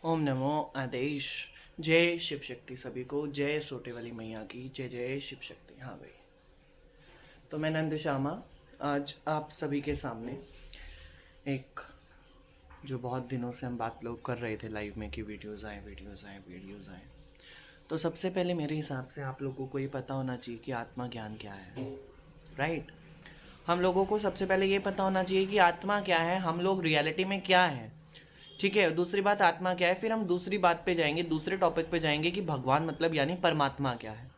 ओम नमो आदेश। जय शिव शक्ति सभी को, जय सोटे वाली मैया की जय। जय शिव शक्ति। हाँ भाई, तो मैं नंद श्यामा आज आप सभी के सामने एक जो बहुत दिनों से हम बात लोग कर रहे थे लाइव में कि वीडियोज़ आए। तो सबसे पहले मेरे हिसाब से आप लोगों को ये पता होना चाहिए कि आत्मा ज्ञान क्या है, राइट। हम लोगों को सबसे पहले ये पता होना चाहिए कि आत्मा क्या है, हम लोग रियलिटी में क्या है, ठीक है। दूसरी बात आत्मा क्या है, फिर हम दूसरी बात पे जाएंगे, दूसरे टॉपिक पे जाएंगे कि भगवान मतलब यानी परमात्मा क्या है।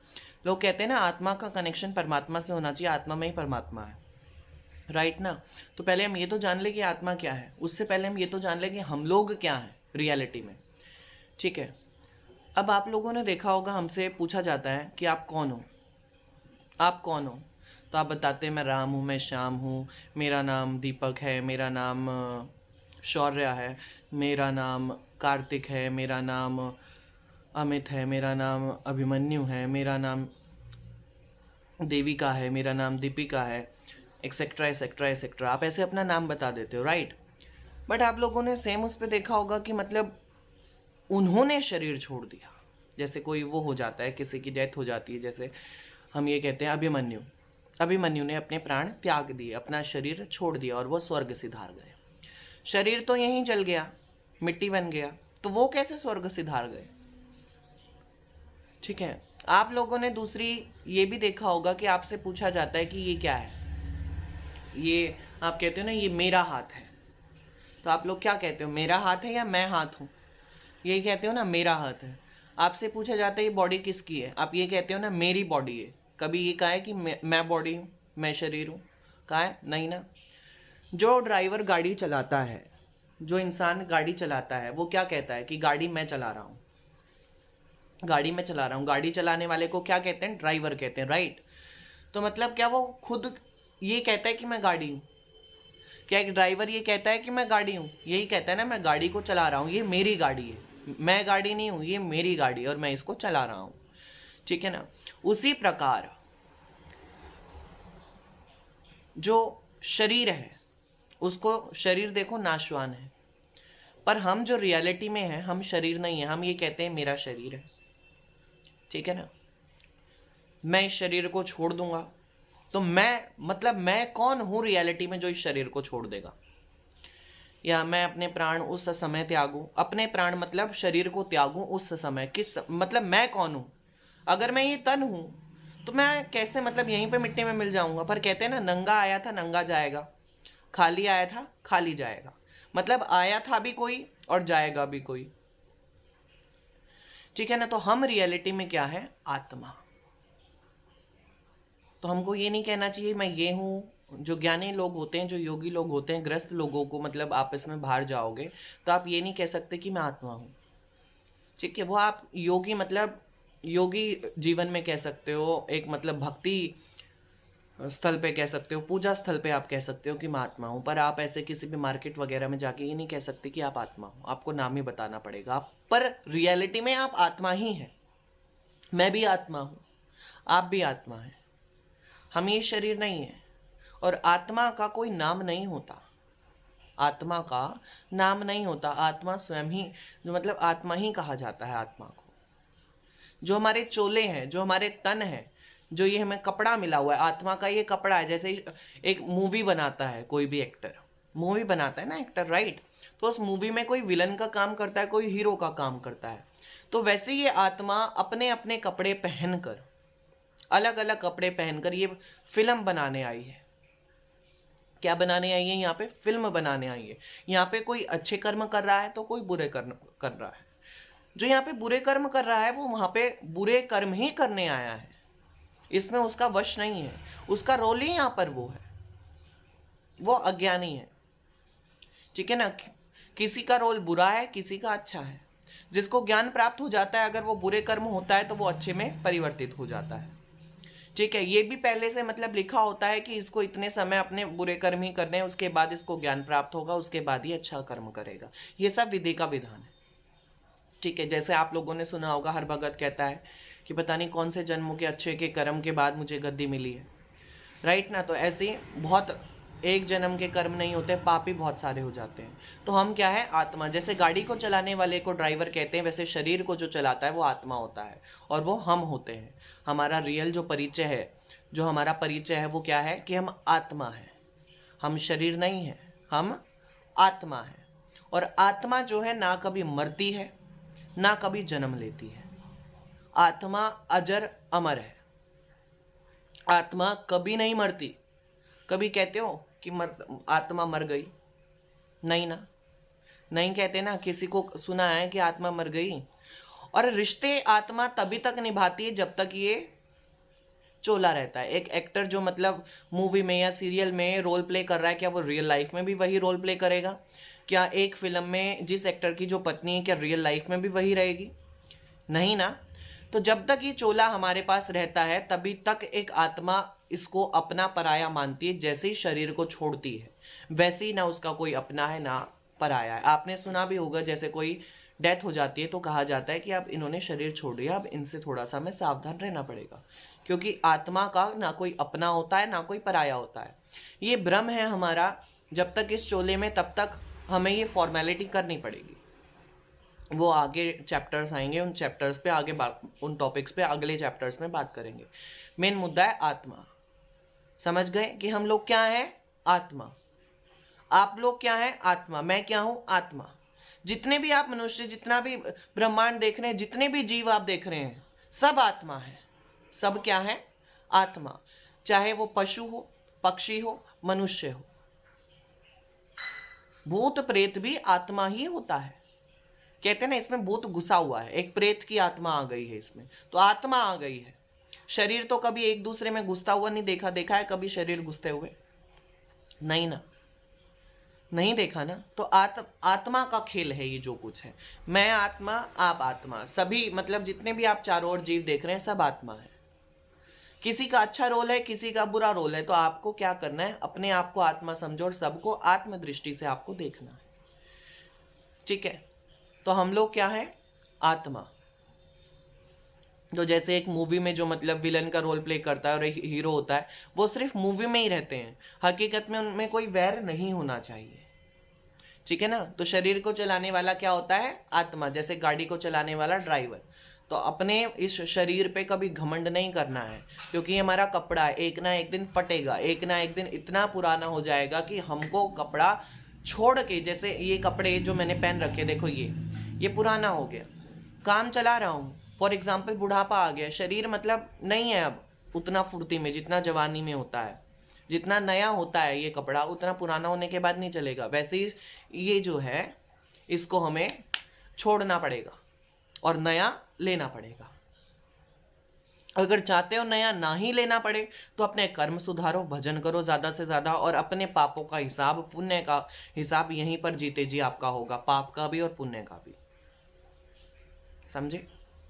लोग कहते हैं ना आत्मा का कनेक्शन परमात्मा से होना चाहिए, आत्मा में ही परमात्मा है, राइट ना। तो पहले हम ये तो जान ले कि आत्मा क्या है, उससे पहले हम ये तो जान ले कि हम लोग क्या हैं रियलिटी में, ठीक है। अब आप लोगों ने देखा होगा, हमसे पूछा जाता है कि आप कौन हो, आप कौन हो। तो आप बताते हैं मैं राम हूँ, मैं श्याम हूँ, मेरा नाम दीपक है, मेरा नाम शौर्य है, मेरा नाम कार्तिक है, मेरा नाम अमित है, मेरा नाम अभिमन्यु है, मेरा नाम देविका है, मेरा नाम दीपिका है, एक्सेट्रा एक्सेट्रा एक्सेट्रा। आप ऐसे अपना नाम बता देते हो, राइट। बट आप लोगों ने सेम उस पर देखा होगा कि मतलब उन्होंने शरीर छोड़ दिया। जैसे कोई वो हो जाता है, किसी की डेथ हो जाती है, जैसे हम ये कहते हैं अभिमन्यु ने अपने प्राण त्याग दिए, अपना शरीर छोड़ दिया और वो स्वर्ग सिधार गए। शरीर तो यहीं जल गया, मिट्टी बन गया, तो वो कैसे स्वर्ग सिधार गए, ठीक है। आप लोगों ने दूसरी ये भी देखा होगा कि आपसे पूछा जाता है कि ये क्या है, ये आप कहते हो ना ये मेरा हाथ है। तो आप लोग क्या कहते हो, मेरा हाथ है या मैं हाथ हूँ, यही कहते हो ना मेरा हाथ है। आपसे पूछा जाता है ये बॉडी किसकी है, आप ये कहते हो ना मेरी बॉडी है। कभी ये कहा है कि मैं बॉडी हूँ, मैं शरीर हूँ, कहा है नहीं ना। जो ड्राइवर गाड़ी चलाता है, जो इंसान गाड़ी चलाता है, वो क्या कहता है कि गाड़ी मैं चला रहा हूँ, गाड़ी में चला रहा हूँ। गाड़ी चलाने वाले को क्या कहते हैं, ड्राइवर कहते हैं, राइट। तो मतलब क्या वो खुद ये कहता है कि मैं गाड़ी हूँ, क्या एक ड्राइवर ये कहता है कि मैं गाड़ी हूँ, यही कहता है ना मैं गाड़ी को चला रहा हूँ, ये मेरी गाड़ी है, मैं गाड़ी नहीं हूँ, ये मेरी गाड़ी है और मैं इसको चला रहा हूँ, ठीक है ना। उसी प्रकार जो शरीर है, उसको शरीर देखो नाशवान है, पर हम जो रियलिटी में है हम शरीर नहीं है। हम ये कहते हैं मेरा शरीर है, ठीक है ना। मैं इस शरीर को छोड़ दूंगा तो मैं मतलब मैं कौन हूं रियलिटी में जो इस शरीर को छोड़ देगा, या मैं अपने प्राण उस समय त्यागूं, अपने प्राण मतलब शरीर को त्यागूं उस समय, मतलब मैं कौन हूं। अगर मैं ये तन हूं तो मैं कैसे मतलब यहीं पे मिट्टी में मिल जाऊंगा। पर कहते हैं ना नंगा आया था नंगा जाएगा, खाली आया था खाली जाएगा, मतलब आया था भी कोई और जाएगा भी कोई, ठीक है ना। तो हम रियलिटी में क्या है, आत्मा। तो हमको ये नहीं कहना चाहिए मैं ये हूँ। जो ज्ञानी लोग होते हैं, जो योगी लोग होते हैं, ग्रस्त लोगों को मतलब आपस में बाहर जाओगे तो आप ये नहीं कह सकते कि मैं आत्मा हूँ, ठीक है। वो आप योगी मतलब योगी जीवन में कह सकते हो, एक मतलब भक्ति स्थल पे कह सकते हो, पूजा स्थल पे आप कह सकते हो कि मैं आत्मा हूँ। पर आप ऐसे किसी भी मार्केट वगैरह में जाके ये नहीं कह सकते कि आप आत्मा हो, आपको नाम ही बताना पड़ेगा आप। पर रियलिटी में आप आत्मा ही हैं, मैं भी आत्मा हूँ, आप भी आत्मा है, हम ये शरीर नहीं है। और आत्मा का कोई नाम नहीं होता, आत्मा का नाम नहीं होता, आत्मा स्वयं ही जो मतलब आत्मा ही कहा जाता है आत्मा को। जो हमारे चोले हैं, जो हमारे तन है, जो ये हमें कपड़ा मिला हुआ है, आत्मा का ये कपड़ा है। जैसे एक मूवी बनाता है, कोई भी एक्टर मूवी बनाता है ना एक्टर, राइट। तो उस मूवी में कोई विलन का काम करता है, कोई हीरो का काम करता है। तो वैसे ये आत्मा अपने अपने कपड़े पहनकर, अलग अलग कपड़े पहनकर ये फिल्म बनाने आई है। क्या बनाने आई है, यहाँ पे फिल्म बनाने आई है। यहाँ पे कोई अच्छे कर्म कर रहा है तो कोई बुरे कर्म कर रहा है। जो यहाँ पे बुरे कर्म कर रहा है वो वहां पे बुरे कर्म ही करने आया है, इसमें उसका वश नहीं है, उसका रोल ही यहाँ पर वो है, वो अज्ञानी है, ठीक है ना। किसी का रोल बुरा है, किसी का अच्छा है। जिसको ज्ञान प्राप्त हो जाता है, अगर वो बुरे कर्म होता है तो वो अच्छे में परिवर्तित हो जाता है, ठीक है। ये भी पहले से मतलब लिखा होता है कि इसको इतने समय अपने बुरे कर्म ही करने हैं, उसके बाद इसको ज्ञान प्राप्त होगा, उसके बाद ही अच्छा कर्म करेगा। ये सब विधि का विधान है, ठीक है। जैसे आप लोगों ने सुना होगा, हर भगत कहता है कि पता नहीं कौन से जन्मों के अच्छे के कर्म के बाद मुझे गद्दी मिली है, राइट ना। तो ऐसे बहुत एक जन्म के कर्म नहीं होते, पाप ही बहुत सारे हो जाते हैं। तो हम क्या है? आत्मा। जैसे गाड़ी को चलाने वाले को ड्राइवर कहते हैं, वैसे शरीर को जो चलाता है वो आत्मा होता है, और वो हम होते हैं। हमारा रियल जो परिचय है, जो हमारा परिचय है, वो क्या है? कि हम आत्मा है, हम शरीर नहीं है, हम आत्मा है। और आत्मा जो है ना कभी मरती है ना कभी जन्म लेती है। आत्मा अजर अमर है, आत्मा कभी नहीं मरती। कभी कहते हो कि आत्मा मर गई? नहीं ना, नहीं कहते ना। किसी को सुना है कि आत्मा मर गई? और रिश्ते आत्मा तभी तक निभाती है जब तक ये चोला रहता है। एक एक्टर जो मतलब मूवी में या सीरियल में रोल प्ले कर रहा है, क्या वो रियल लाइफ में भी वही रोल प्ले करेगा? क्या एक फिल्म में जिस एक्टर की जो पत्नी है, क्या रियल लाइफ में भी वही रहेगी? नहीं ना। तो जब तक ये चोला हमारे पास रहता है तभी तक एक आत्मा इसको अपना पराया मानती है। जैसे ही शरीर को छोड़ती है वैसे ही ना उसका कोई अपना है ना पराया है। आपने सुना भी होगा, जैसे कोई डेथ हो जाती है तो कहा जाता है कि अब इन्होंने शरीर छोड़ दिया, अब इनसे थोड़ा सा हमें सावधान रहना पड़ेगा, क्योंकि आत्मा का ना कोई अपना होता है ना कोई पराया होता है। ये भ्रम है हमारा। जब तक इस चोले में तब तक हमें ये फॉर्मेलिटी करनी पड़ेगी। वो आगे चैप्टर्स आएंगे, उन चैप्टर्स पे आगे उन टॉपिक्स पे अगले चैप्टर्स में बात करेंगे। मेन मुद्दा है आत्मा। समझ गए कि हम लोग क्या हैं? आत्मा। आप लोग क्या हैं? आत्मा। मैं क्या हूं? आत्मा। जितने भी आप मनुष्य, जितना भी ब्रह्मांड देख रहे हैं, जितने भी जीव आप देख रहे हैं, सब आत्मा है। सब क्या है? आत्मा। चाहे वो पशु हो, पक्षी हो, मनुष्य हो। भूत प्रेत भी आत्मा ही होता है। कहते हैं ना, इसमें भूत घुसा हुआ है, एक प्रेत की आत्मा आ गई है इसमें, तो आत्मा आ गई है। शरीर तो कभी एक दूसरे में घुसता हुआ नहीं देखा। देखा है कभी शरीर घुसते हुए? नहीं ना, नहीं देखा ना। तो आत्मा का खेल है ये जो कुछ है। मैं आत्मा, आप आत्मा, सभी मतलब जितने भी आप चारों ओर जीव देख रहे हैं सब आत्मा है। किसी का अच्छा रोल है, किसी का बुरा रोल है, तो आपको क्या करना है? अपने आप को आत्मा समझो और सबको आत्म दृष्टि से आपको देखना है। ठीक है? तो हम लोग क्या है? आत्मा। तो जैसे एक मूवी में जो मतलब विलन का रोल प्ले करता है और एक हीरो होता है, वो सिर्फ मूवी में ही रहते हैं, हकीकत में उनमें कोई वैर नहीं होना चाहिए। ठीक है ना? तो शरीर को चलाने वाला क्या होता है? आत्मा। जैसे गाड़ी को चलाने वाला ड्राइवर। तो अपने इस शरीर पे कभी घमंड नहीं करना है, क्योंकि ये हमारा कपड़ा है, एक ना एक दिन फटेगा, एक ना एक दिन इतना पुराना हो जाएगा कि हमको कपड़ा छोड़ के, जैसे ये कपड़े जो मैंने पहन रखे, देखो ये पुराना हो गया, काम चला रहा हूँ, फॉर एग्जाम्पल बुढ़ापा आ गया, शरीर मतलब नहीं है अब उतना फुर्ती में जितना जवानी में होता है। जितना नया होता है ये कपड़ा उतना पुराना होने के बाद नहीं चलेगा। वैसे ही ये जो है इसको हमें छोड़ना पड़ेगा और नया लेना पड़ेगा। अगर चाहते हो नया ना ही लेना पड़े तो अपने कर्म सुधारो, भजन करो ज़्यादा से ज़्यादा, और अपने पापों का हिसाब, पुण्य का हिसाब यहीं पर जीते जी आपका होगा, पाप का भी और पुण्य का भी। समझे?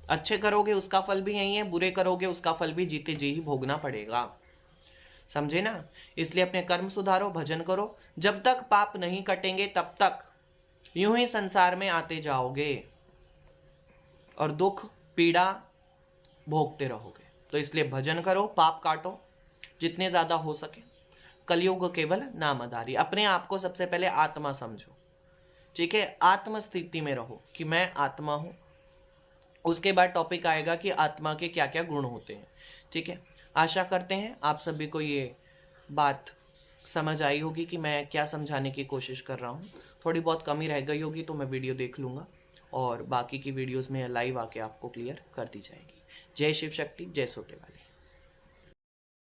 अच्छे करोगे उसका फल भी यही है, बुरे करोगे उसका फल भी जीते जी ही भोगना पड़ेगा। समझे ना? इसलिए अपने कर्म सुधारो, भजन करो। जब तक पाप नहीं कटेंगे तब तक यूं ही संसार में आते जाओगे और दुख पीड़ा भोगते रहोगे। तो इसलिए भजन करो, पाप काटो जितने ज्यादा हो सके। कलयुग केवल नामधारी। अपने आप को सबसे पहले आत्मा समझो। ठीक है? आत्म स्थिति में रहो कि मैं आत्मा हूं। उसके बाद टॉपिक आएगा कि आत्मा के क्या क्या गुण होते हैं। ठीक है? आशा करते हैं आप सभी को ये बात समझ आई होगी कि मैं क्या समझाने की कोशिश कर रहा हूँ। थोड़ी बहुत कमी रह गई होगी तो मैं वीडियो देख लूँगा और बाकी की वीडियोस में लाइव आके आपको क्लियर कर दी जाएगी। जय शिव शक्ति, जय सोटे वाली।